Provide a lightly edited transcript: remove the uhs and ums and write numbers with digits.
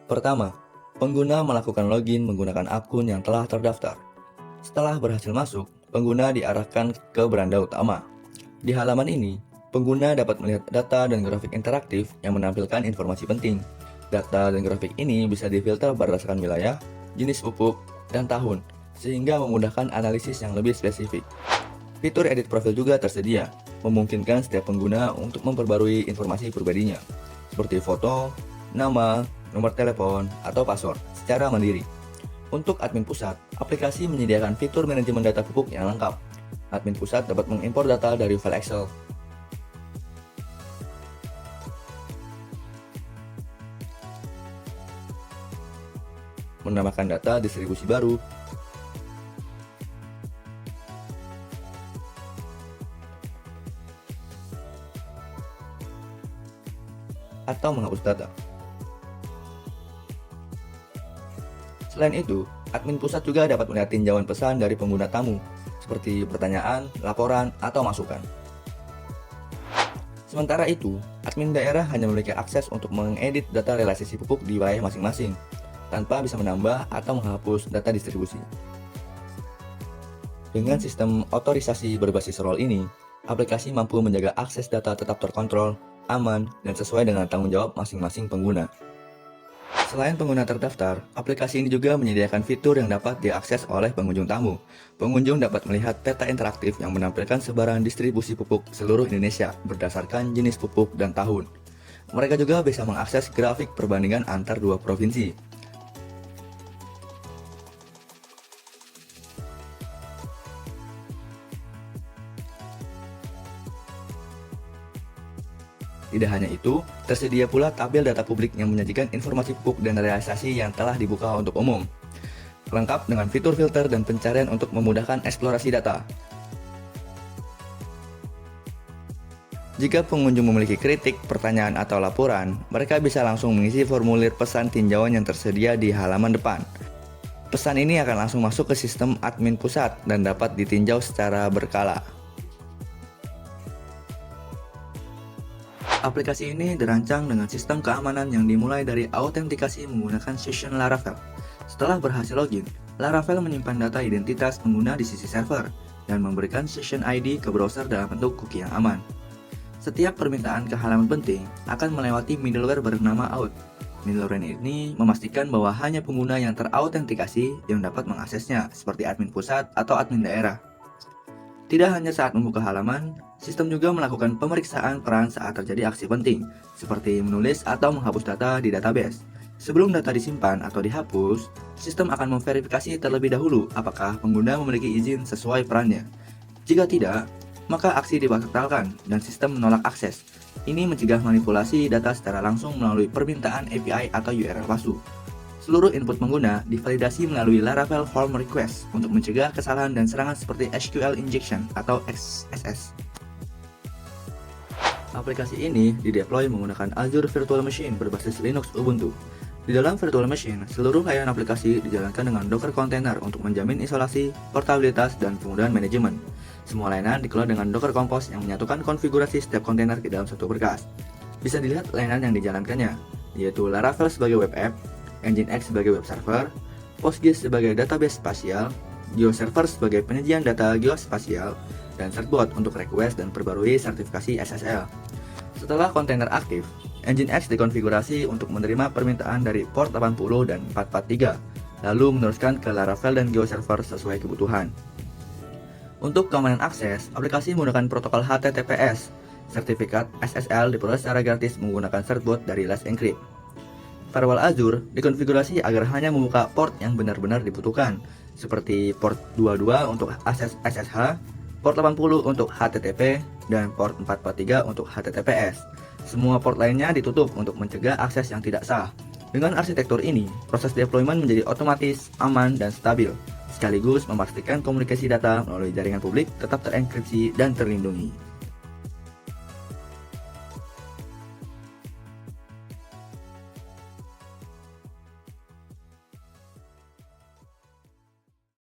Pertama, pengguna melakukan login menggunakan akun yang telah terdaftar. Setelah berhasil masuk, pengguna diarahkan ke beranda utama. Di halaman ini, pengguna dapat melihat data dan grafik interaktif yang menampilkan informasi penting. Data dan grafik ini bisa difilter berdasarkan wilayah, jenis pupuk, dan tahun, sehingga memudahkan analisis yang lebih spesifik. Fitur edit profil juga tersedia, memungkinkan setiap pengguna untuk memperbarui informasi pribadinya, seperti foto, nama, nomor telepon, atau password secara mandiri. Untuk admin pusat, aplikasi menyediakan fitur manajemen data pupuk yang lengkap. Admin pusat dapat mengimpor data dari file Excel, menambahkan data distribusi baru, atau menghapus data. Selain itu, admin pusat juga dapat melihat tinjauan pesan dari pengguna tamu, seperti pertanyaan, laporan, atau masukan. Sementara itu, admin daerah hanya memiliki akses untuk mengedit data realisasi pupuk di wilayah masing-masing, tanpa bisa menambah atau menghapus data distribusi. Dengan sistem otorisasi berbasis role ini, aplikasi mampu menjaga akses data tetap terkontrol, aman, dan sesuai dengan tanggung jawab masing-masing pengguna. Selain pengguna terdaftar, aplikasi ini juga menyediakan fitur yang dapat diakses oleh pengunjung tamu. Pengunjung dapat melihat peta interaktif yang menampilkan sebaran distribusi pupuk seluruh Indonesia berdasarkan jenis pupuk dan tahun. Mereka juga bisa mengakses grafik perbandingan antar dua provinsi. Tidak hanya itu, tersedia pula tabel data publik yang menyajikan informasi pupuk dan realisasi yang telah dibuka untuk umum, lengkap dengan fitur filter dan pencarian untuk memudahkan eksplorasi data. Jika pengunjung memiliki kritik, pertanyaan, atau laporan, mereka bisa langsung mengisi formulir pesan tinjauan yang tersedia di halaman depan. Pesan ini akan langsung masuk ke sistem admin pusat dan dapat ditinjau secara berkala. Aplikasi ini dirancang dengan sistem keamanan yang dimulai dari autentikasi menggunakan session Laravel. Setelah berhasil login, Laravel menyimpan data identitas pengguna di sisi server dan memberikan session ID ke browser dalam bentuk cookie yang aman. Setiap permintaan ke halaman penting akan melewati middleware bernama Auth. Middleware ini memastikan bahwa hanya pengguna yang terautentikasi yang dapat mengaksesnya, seperti admin pusat atau admin daerah. Tidak hanya saat membuka halaman, sistem juga melakukan pemeriksaan peran saat terjadi aksi penting, seperti menulis atau menghapus data di database. Sebelum data disimpan atau dihapus, sistem akan memverifikasi terlebih dahulu apakah pengguna memiliki izin sesuai perannya. Jika tidak, maka aksi dibatalkan dan sistem menolak akses. Ini mencegah manipulasi data secara langsung melalui permintaan API atau URL palsu. Seluruh input pengguna divalidasi melalui Laravel Form Request untuk mencegah kesalahan dan serangan seperti SQL injection atau XSS. Aplikasi ini dideploy menggunakan Azure Virtual Machine berbasis Linux Ubuntu. Di dalam Virtual Machine, seluruh layanan aplikasi dijalankan dengan Docker Container untuk menjamin isolasi, portabilitas, dan kemudahan manajemen. Semua layanan dikelola dengan Docker Compose yang menyatukan konfigurasi setiap kontainer ke dalam satu berkas. Bisa dilihat layanan yang dijalankannya, yaitu Laravel sebagai web app, Nginx sebagai web server, Postgres sebagai database spasial, GeoServer sebagai penyajian data geospasial, dan Certbot untuk request dan perbarui sertifikasi SSL. Setelah kontainer aktif, Nginx dikonfigurasi untuk menerima permintaan dari port 80 dan 443, lalu meneruskan ke Laravel dan GeoServer sesuai kebutuhan. Untuk keamanan akses, aplikasi menggunakan protokol HTTPS. Sertifikat SSL diperoleh secara gratis menggunakan Certbot dari Let's Encrypt. Firewall Azure dikonfigurasi agar hanya membuka port yang benar-benar dibutuhkan, seperti port 22 untuk akses SSH, port 80 untuk HTTP, dan port 443 untuk HTTPS. Semua port lainnya ditutup untuk mencegah akses yang tidak sah. Dengan arsitektur ini, proses deployment menjadi otomatis, aman, dan stabil, sekaligus memastikan komunikasi data melalui jaringan publik tetap terenkripsi dan terlindungi.